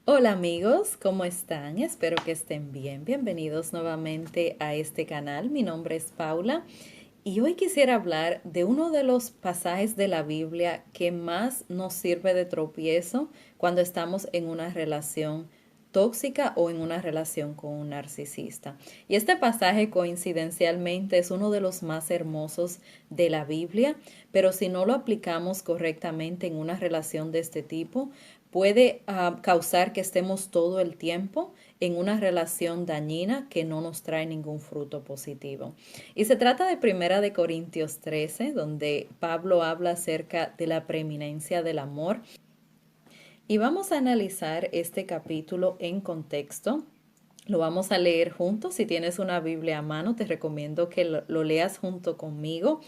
Hola amigos, ¿cómo están? Espero que estén bien. Bienvenidos nuevamente a este canal. Mi nombre es Paula y hoy quisiera hablar de uno de los pasajes de la Biblia que más nos sirve de tropiezo cuando estamos en una relación tóxica o en una relación con un narcisista. Y este pasaje coincidencialmente es uno de los más hermosos de la Biblia, pero si no lo aplicamos correctamente en una relación de este tipo, puede causar que estemos todo el tiempo en una relación dañina que no nos trae ningún fruto positivo. Y se trata de Primera de Corintios 13, donde Pablo habla acerca de la preeminencia del amor. Y vamos a analizar este capítulo en contexto. Lo vamos a leer juntos. Si tienes una Biblia a mano, te recomiendo que lo leas junto conmigo.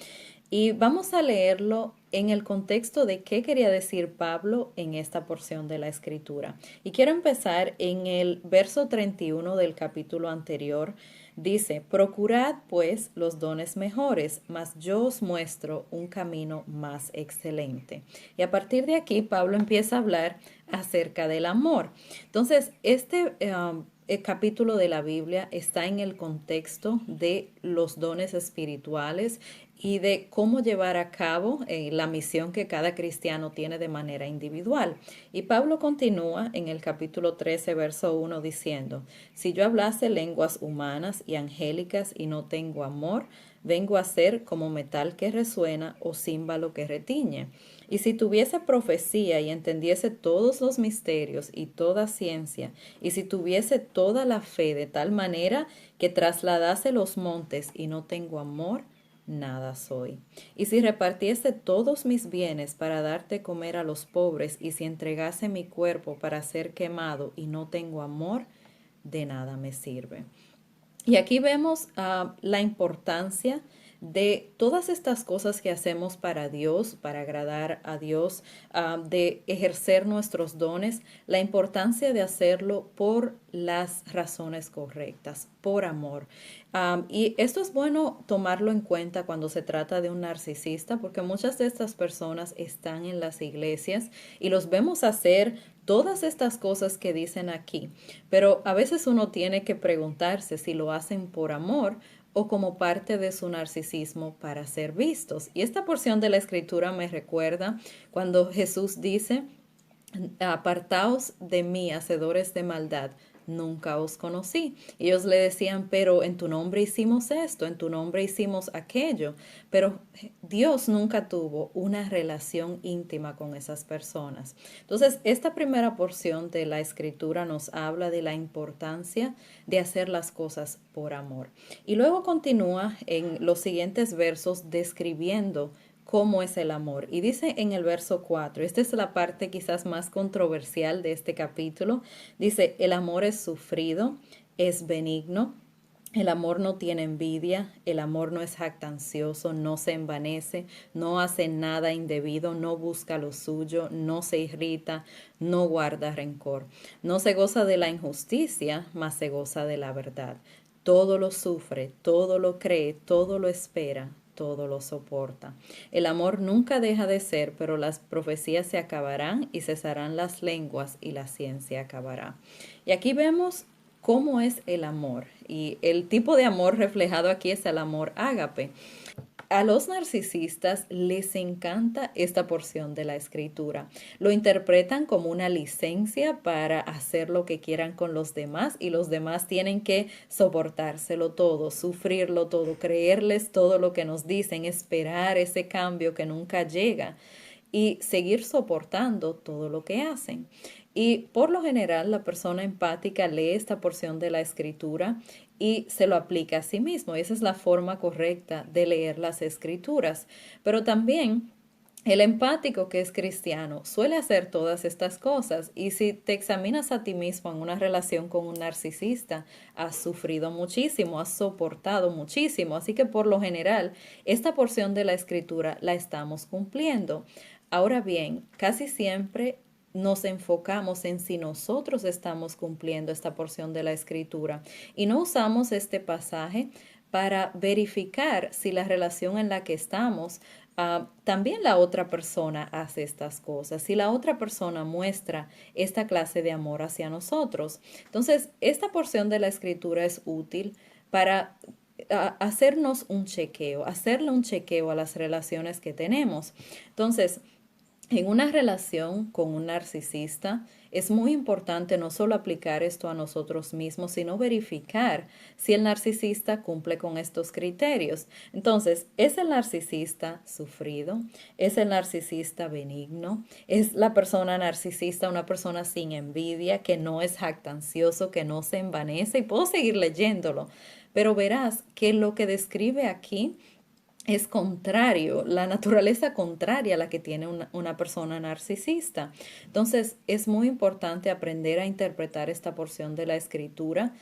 Y vamos a leerlo en el contexto de qué quería decir Pablo en esta porción de la escritura. Y quiero empezar en el verso 31 del capítulo anterior. Dice, procurad pues los dones mejores, mas yo os muestro un camino más excelente. Y a partir de aquí, Pablo empieza a hablar acerca del amor. Entonces, el capítulo de la Biblia está en el contexto de los dones espirituales y de cómo llevar a cabo la misión que cada cristiano tiene de manera individual. Y Pablo continúa en el capítulo 13, verso 1 diciendo, si yo hablase lenguas humanas y angélicas y no tengo amor, vengo a ser como metal que resuena o címbalo que retiñe. Y si tuviese profecía y entendiese todos los misterios y toda ciencia, y si tuviese toda la fe de tal manera que trasladase los montes y no tengo amor, nada soy. Y si repartiese todos mis bienes para darte comer a los pobres, y si entregase mi cuerpo para ser quemado y no tengo amor, de nada me sirve. Y aquí vemos la importancia de todas estas cosas que hacemos para Dios, para agradar a Dios, de ejercer nuestros dones, la importancia de hacerlo por las razones correctas, por amor. Y esto es bueno tomarlo en cuenta cuando se trata de un narcisista, porque muchas de estas personas están en las iglesias y los vemos hacer todas estas cosas que dicen aquí, pero a veces uno tiene que preguntarse si lo hacen por amor o como parte de su narcisismo para ser vistos. Y esta porción de la escritura me recuerda cuando Jesús dice, apartaos de mí, hacedores de maldad, nunca os conocí. Y ellos le decían, pero en tu nombre hicimos esto, en tu nombre hicimos aquello. Pero Dios nunca tuvo una relación íntima con esas personas. Entonces, esta primera porción de la escritura nos habla de la importancia de hacer las cosas por amor. Y luego continúa en los siguientes versos describiendo cómo es el amor. Y dice en el verso 4, esta es la parte quizás más controversial de este capítulo, dice, el amor es sufrido, es benigno, el amor no tiene envidia, el amor no es jactancioso, no se envanece, no hace nada indebido, no busca lo suyo, no se irrita, no guarda rencor, no se goza de la injusticia, mas se goza de la verdad. Todo lo sufre, todo lo cree, todo lo espera, todo lo soporta. El amor nunca deja de ser, pero las profecías se acabarán y cesarán las lenguas y la ciencia acabará. Y aquí vemos cómo es el amor. Y el tipo de amor reflejado aquí es el amor ágape. A los narcisistas les encanta esta porción de la escritura. Lo interpretan como una licencia para hacer lo que quieran con los demás y los demás tienen que soportárselo todo, sufrirlo todo, creerles todo lo que nos dicen, esperar ese cambio que nunca llega y seguir soportando todo lo que hacen. Y por lo general la persona empática lee esta porción de la escritura y se lo aplica a sí mismo. Y esa es la forma correcta de leer las escrituras. Pero también el empático que es cristiano suele hacer todas estas cosas y si te examinas a ti mismo en una relación con un narcisista, has sufrido muchísimo, has soportado muchísimo, así que por lo general esta porción de la escritura la estamos cumpliendo. Ahora bien, casi siempre nos enfocamos en si nosotros estamos cumpliendo esta porción de la escritura y no usamos este pasaje para verificar si la relación en la que estamos también la otra persona hace estas cosas, si la otra persona muestra esta clase de amor hacia nosotros. Entonces, esta porción de la escritura es útil para hacernos un chequeo, hacerle un chequeo a las relaciones que tenemos. Entonces, en una relación con un narcisista es muy importante no solo aplicar esto a nosotros mismos, sino verificar si el narcisista cumple con estos criterios. Entonces, ¿es el narcisista sufrido? ¿Es el narcisista benigno? ¿Es la persona narcisista una persona sin envidia, que no es jactancioso, que no se envanece? Y puedo seguir leyéndolo, pero verás que lo que describe aquí es contrario, la naturaleza contraria a la que tiene una persona narcisista. Entonces, es muy importante aprender a interpretar esta porción de la escritura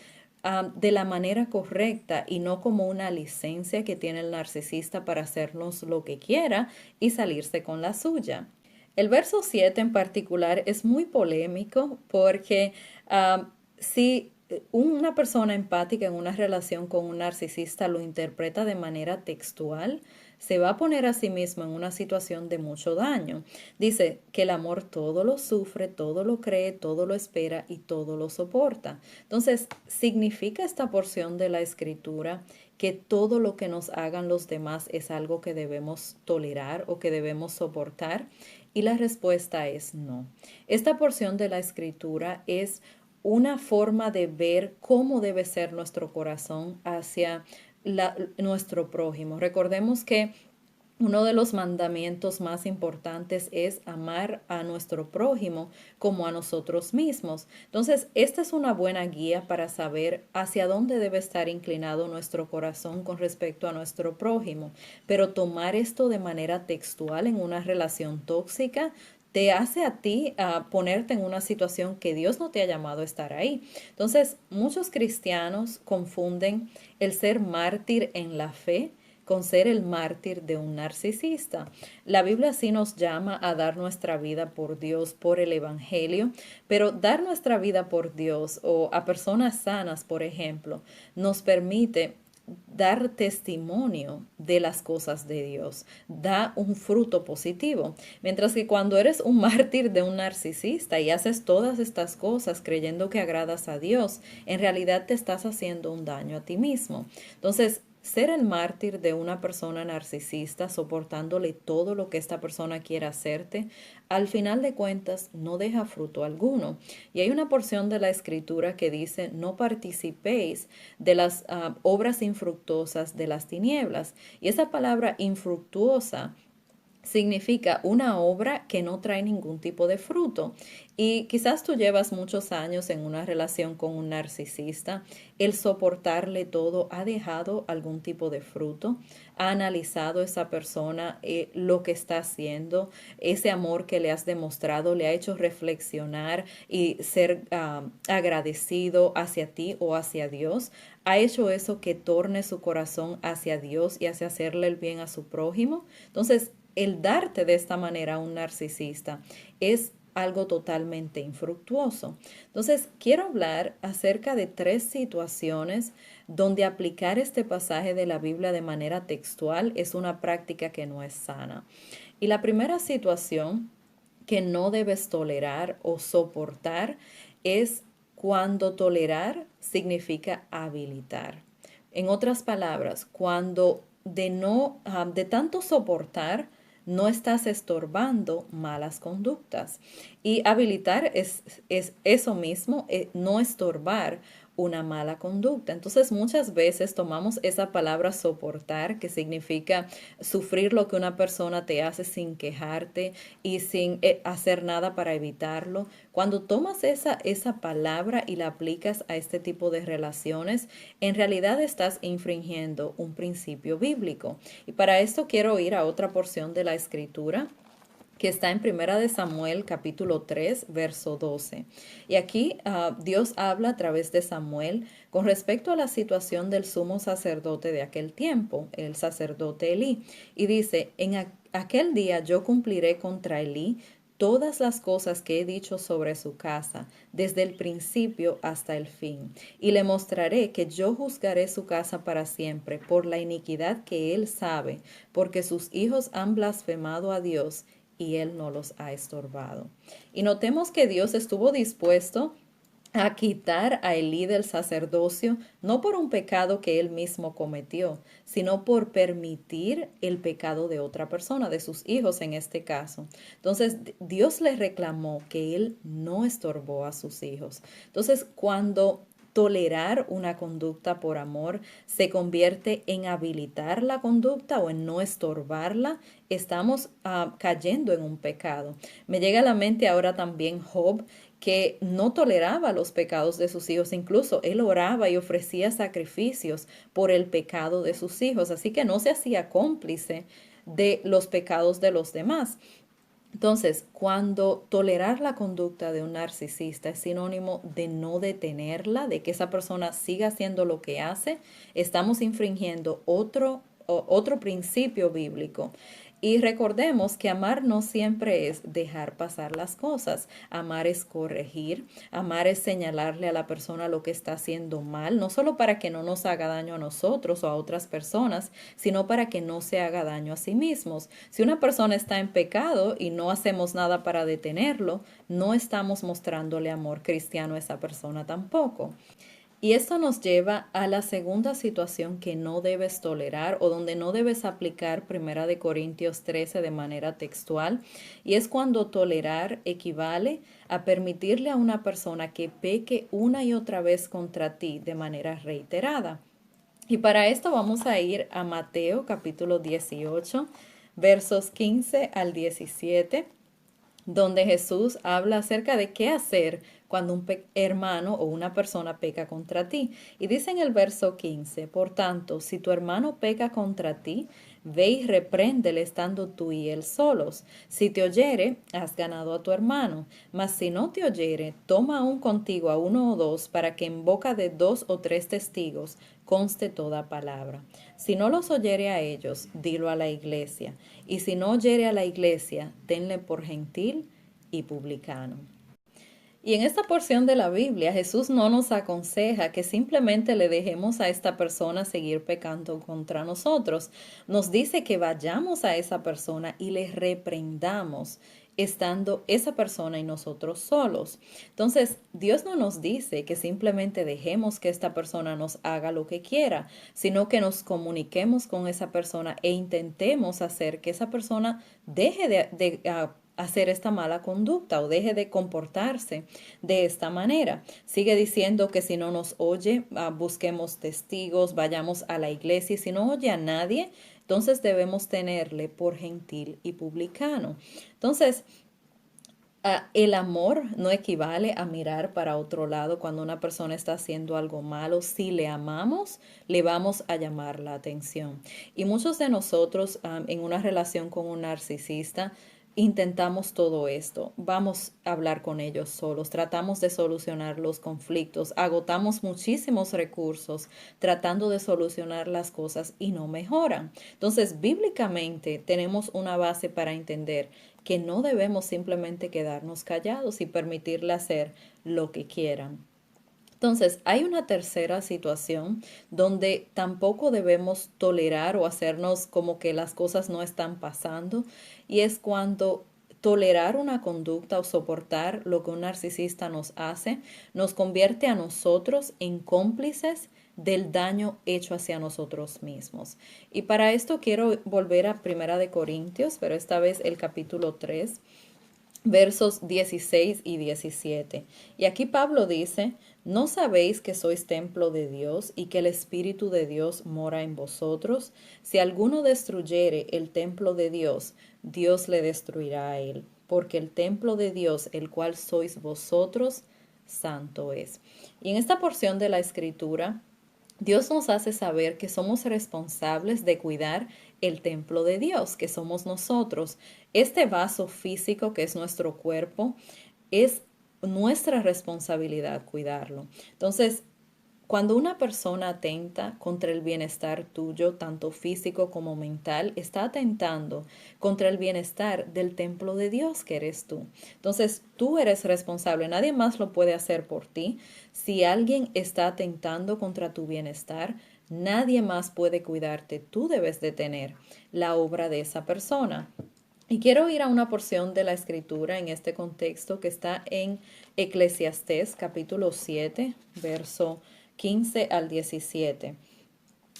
de la manera correcta y no como una licencia que tiene el narcisista para hacernos lo que quiera y salirse con la suya. El verso 7 en particular es muy polémico porque si una persona empática en una relación con un narcisista lo interpreta de manera textual, se va a poner a sí mismo en una situación de mucho daño. Dice que el amor todo lo sufre, todo lo cree, todo lo espera y todo lo soporta. Entonces, ¿significa esta porción de la escritura que todo lo que nos hagan los demás es algo que debemos tolerar o que debemos soportar? Y la respuesta es no. Esta porción de la escritura es una forma de ver cómo debe ser nuestro corazón hacia nuestro prójimo. Recordemos que uno de los mandamientos más importantes es amar a nuestro prójimo como a nosotros mismos. Entonces, esta es una buena guía para saber hacia dónde debe estar inclinado nuestro corazón con respecto a nuestro prójimo. Pero tomar esto de manera textual en una relación tóxica te hace a ti ponerte en una situación que Dios no te ha llamado a estar ahí. Entonces, muchos cristianos confunden el ser mártir en la fe con ser el mártir de un narcisista. La Biblia sí nos llama a dar nuestra vida por Dios, por el Evangelio, pero dar nuestra vida por Dios o a personas sanas, por ejemplo, nos permite dar testimonio de las cosas de Dios, da un fruto positivo. Mientras que cuando eres un mártir de un narcisista y haces todas estas cosas creyendo que agradas a Dios, en realidad te estás haciendo un daño a ti mismo. Entonces, ser el mártir de una persona narcisista, soportándole todo lo que esta persona quiera hacerte, al final de cuentas no deja fruto alguno. Y hay una porción de la escritura que dice, no participéis de las obras infructuosas de las tinieblas. Y esa palabra infructuosa significa una obra que no trae ningún tipo de fruto. Y quizás tú llevas muchos años en una relación con un narcisista. El soportarle todo ha dejado algún tipo de fruto. Ha analizado esa persona lo que está haciendo. Ese amor que le has demostrado le ha hecho reflexionar y ser agradecido hacia ti o hacia Dios. Ha hecho eso que torne su corazón hacia Dios y hacia hacerle el bien a su prójimo. Entonces, el darte de esta manera a un narcisista es algo totalmente infructuoso. Entonces, quiero hablar acerca de 3 situaciones donde aplicar este pasaje de la Biblia de manera textual es una práctica que no es sana. Y la primera situación que no debes tolerar o soportar es cuando tolerar significa habilitar. En otras palabras, cuando de tanto soportar, no estás estorbando malas conductas. Y habilitar es eso mismo, no estorbar una mala conducta. Entonces muchas veces tomamos esa palabra soportar, que significa sufrir lo que una persona te hace sin quejarte y sin hacer nada para evitarlo. Cuando tomas esa palabra y la aplicas a este tipo de relaciones, en realidad estás infringiendo un principio bíblico. Y para esto quiero ir a otra porción de la escritura que está en Primera de Samuel capítulo 3 verso 12. Y aquí Dios habla a través de Samuel con respecto a la situación del sumo sacerdote de aquel tiempo, el sacerdote Elí. Y dice, en aquel día yo cumpliré contra Elí todas las cosas que he dicho sobre su casa, desde el principio hasta el fin. Y le mostraré que yo juzgaré su casa para siempre por la iniquidad que él sabe, porque sus hijos han blasfemado a Dios y él no los ha estorbado. Y notemos que Dios estuvo dispuesto a quitar a Elí del sacerdocio, no por un pecado que él mismo cometió, sino por permitir el pecado de otra persona, de sus hijos en este caso. Entonces, Dios le reclamó que él no estorbó a sus hijos. Entonces, cuando tolerar una conducta por amor se convierte en habilitar la conducta o en no estorbarla, estamos cayendo en un pecado. Me llega a la mente ahora también Job, que no toleraba los pecados de sus hijos, incluso él oraba y ofrecía sacrificios por el pecado de sus hijos, así que no se hacía cómplice de los pecados de los demás. Entonces, cuando tolerar la conducta de un narcisista es sinónimo de no detenerla, de que esa persona siga haciendo lo que hace, estamos infringiendo otro principio bíblico. Y recordemos que amar no siempre es dejar pasar las cosas. Amar es corregir, amar es señalarle a la persona lo que está haciendo mal, no solo para que no nos haga daño a nosotros o a otras personas, sino para que no se haga daño a sí mismos. Si una persona está en pecado y no hacemos nada para detenerlo, no estamos mostrándole amor cristiano a esa persona tampoco. Y esto nos lleva a la segunda situación que no debes tolerar o donde no debes aplicar Primera de Corintios 13 de manera textual, y es cuando tolerar equivale a permitirle a una persona que peque una y otra vez contra ti de manera reiterada. Y para esto vamos a ir a Mateo capítulo 18, versos 15 al 17, donde Jesús habla acerca de qué hacer cuando un hermano o una persona peca contra ti. Y dice en el verso 15, por tanto, si tu hermano peca contra ti, ve y repréndele estando tú y él solos. Si te oyere, has ganado a tu hermano. Mas si no te oyere, toma aún contigo a uno o dos, para que en boca de dos o tres testigos conste toda palabra. Si no los oyere a ellos, dilo a la iglesia. Y si no oyere a la iglesia, tenle por gentil y publicano. Y en esta porción de la Biblia, Jesús no nos aconseja que simplemente le dejemos a esta persona seguir pecando contra nosotros. Nos dice que vayamos a esa persona y le reprendamos, estando esa persona y nosotros solos. Entonces, Dios no nos dice que simplemente dejemos que esta persona nos haga lo que quiera, sino que nos comuniquemos con esa persona e intentemos hacer que esa persona deje de hacer esta mala conducta o deje de comportarse de esta manera. Sigue diciendo que si no nos oye, busquemos testigos, vayamos a la iglesia, y si no oye a nadie, entonces debemos tenerle por gentil y publicano. Entonces, el amor no equivale a mirar para otro lado cuando una persona está haciendo algo malo. Si le amamos, le vamos a llamar la atención. Y muchos de nosotros en una relación con un narcisista intentamos todo esto. Vamos a hablar con ellos solos, tratamos de solucionar los conflictos, agotamos muchísimos recursos tratando de solucionar las cosas y no mejoran. Entonces, bíblicamente tenemos una base para entender que no debemos simplemente quedarnos callados y permitirle hacer lo que quieran. Entonces, hay una tercera situación donde tampoco debemos tolerar o hacernos como que las cosas no están pasando, y es cuando tolerar una conducta o soportar lo que un narcisista nos hace nos convierte a nosotros en cómplices del daño hecho hacia nosotros mismos. Y para esto quiero volver a Primera de Corintios, pero esta vez el capítulo 3, versos 16 y 17. Y aquí Pablo dice, ¿no sabéis que sois templo de Dios y que el Espíritu de Dios mora en vosotros? Si alguno destruyere el templo de Dios, Dios le destruirá a él, porque el templo de Dios, el cual sois vosotros, santo es. Y en esta porción de la Escritura, Dios nos hace saber que somos responsables de cuidar el templo de Dios, que somos nosotros. Este vaso físico que es nuestro cuerpo, es nuestra responsabilidad cuidarlo. Entonces, Cuando una persona atenta contra el bienestar tuyo, tanto físico como mental, está atentando contra el bienestar del templo de Dios que eres tú. Entonces, tú eres responsable, nadie más lo puede hacer por ti. Si alguien está atentando contra tu bienestar, nadie más puede cuidarte. Tú debes detener la obra de esa persona. Y quiero ir a una porción de la escritura en este contexto que está en Eclesiastés capítulo 7, verso 15 al 17.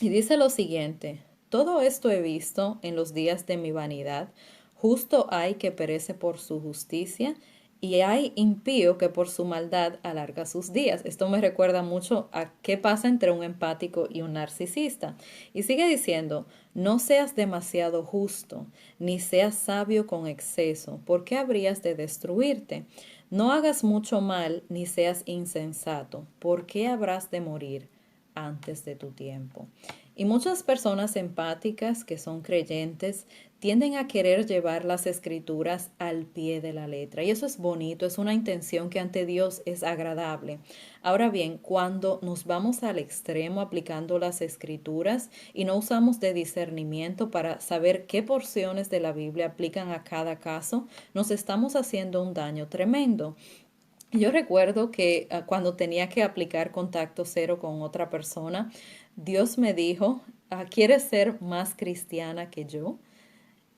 Y dice lo siguiente: todo esto he visto en los días de mi vanidad. Justo hay que perece por su justicia, y hay impío que por su maldad alarga sus días. Esto me recuerda mucho a qué pasa entre un empático y un narcisista. Y sigue diciendo: no seas demasiado justo, ni seas sabio con exceso, porque habrías de destruirte. No hagas mucho mal, ni seas insensato, porque habrás de morir antes de tu tiempo. Y muchas personas empáticas que son creyentes tienden a querer llevar las escrituras al pie de la letra. Y eso es bonito, es una intención que ante Dios es agradable. Ahora bien, cuando nos vamos al extremo aplicando las escrituras y no usamos de discernimiento para saber qué porciones de la Biblia aplican a cada caso, nos estamos haciendo un daño tremendo. Yo recuerdo que cuando tenía que aplicar contacto cero con otra persona, Dios me dijo: ¿quieres ser más cristiana que yo?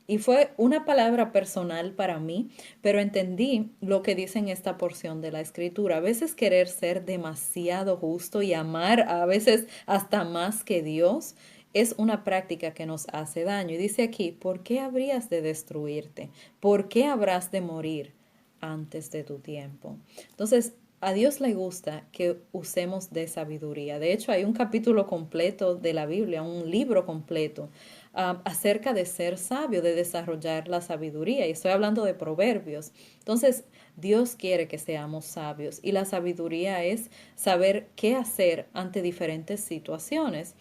Y fue una palabra personal para mí, pero entendí lo que dice en esta porción de la escritura. A veces querer ser demasiado justo y amar a veces hasta más que Dios es una práctica que nos hace daño. Y dice aquí: ¿por qué habrías de destruirte? ¿Por qué habrás de morir antes de tu tiempo? Entonces, a Dios le gusta que usemos de sabiduría. De hecho, hay un capítulo completo de la Biblia, un libro completo, acerca de ser sabio, de desarrollar la sabiduría. Y estoy hablando de Proverbios. Entonces, Dios quiere que seamos sabios, y la sabiduría es saber qué hacer ante diferentes situaciones.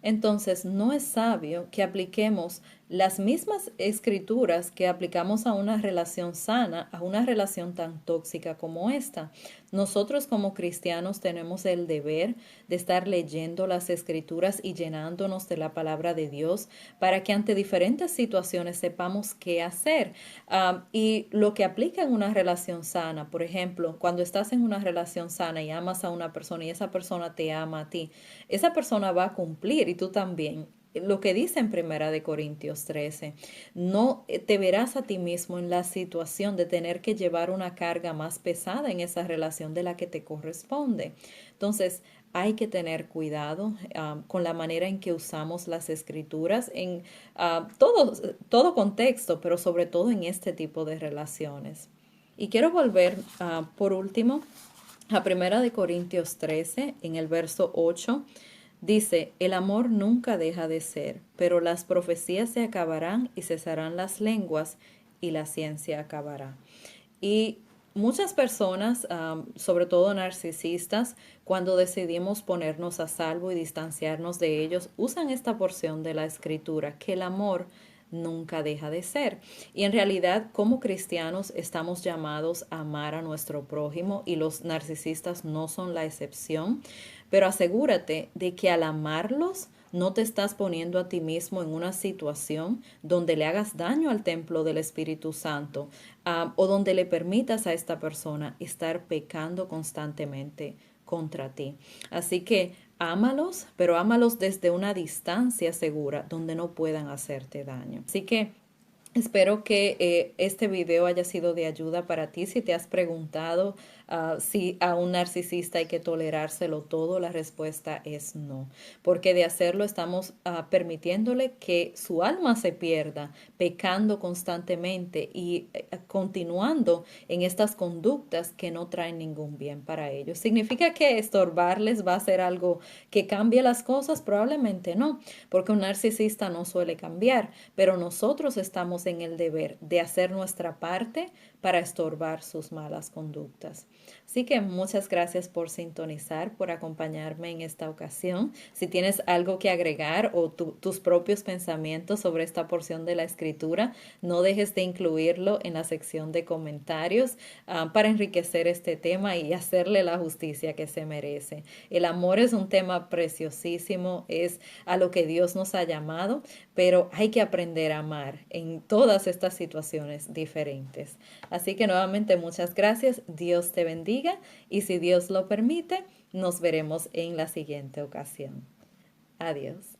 Entonces, no es sabio que apliquemos las mismas escrituras que aplicamos a una relación sana, a una relación tan tóxica como esta. Nosotros como cristianos tenemos el deber de estar leyendo las escrituras y llenándonos de la palabra de Dios para que ante diferentes situaciones sepamos qué hacer. Y lo que aplica en una relación sana, por ejemplo, cuando estás en una relación sana y amas a una persona y esa persona te ama a ti, esa persona va a cumplir y tú también. Lo que dice en Primera de Corintios 13, no te verás a ti mismo en la situación de tener que llevar una carga más pesada en esa relación de la que te corresponde. Entonces, hay que tener cuidado con la manera en que usamos las escrituras en todo contexto, pero sobre todo en este tipo de relaciones. Y quiero volver por último a Primera de Corintios 13, en el verso 8. Dice: el amor nunca deja de ser, pero las profecías se acabarán y cesarán las lenguas y la ciencia acabará. Y muchas personas, sobre todo narcisistas, cuando decidimos ponernos a salvo y distanciarnos de ellos, usan esta porción de la escritura, que el amor nunca deja de ser. Y en realidad, como cristianos, estamos llamados a amar a nuestro prójimo, y los narcisistas no son la excepción. Pero asegúrate de que al amarlos no te estás poniendo a ti mismo en una situación donde le hagas daño al templo del Espíritu Santo, o donde le permitas a esta persona estar pecando constantemente contra ti. Así que ámalos, pero ámalos desde una distancia segura donde no puedan hacerte daño. Así que espero que este video haya sido de ayuda para ti. Si te has preguntado si a un narcisista hay que tolerárselo todo, la respuesta es no. Porque de hacerlo estamos permitiéndole que su alma se pierda, pecando constantemente y continuando en estas conductas que no traen ningún bien para ellos. ¿Significa que estorbarles va a ser algo que cambie las cosas? Probablemente no, porque un narcisista no suele cambiar, pero nosotros estamos en el deber de hacer nuestra parte para estorbar sus malas conductas. Así que muchas gracias por sintonizar, por acompañarme en esta ocasión. Si tienes algo que agregar o tus propios pensamientos sobre esta porción de la escritura, no dejes de incluirlo en la sección de comentarios para enriquecer este tema y hacerle la justicia que se merece. El amor es un tema preciosísimo, es a lo que Dios nos ha llamado, pero hay que aprender a amar en todas estas situaciones diferentes. Así que nuevamente muchas gracias, Dios te bendiga y si Dios lo permite, nos veremos en la siguiente ocasión. Adiós.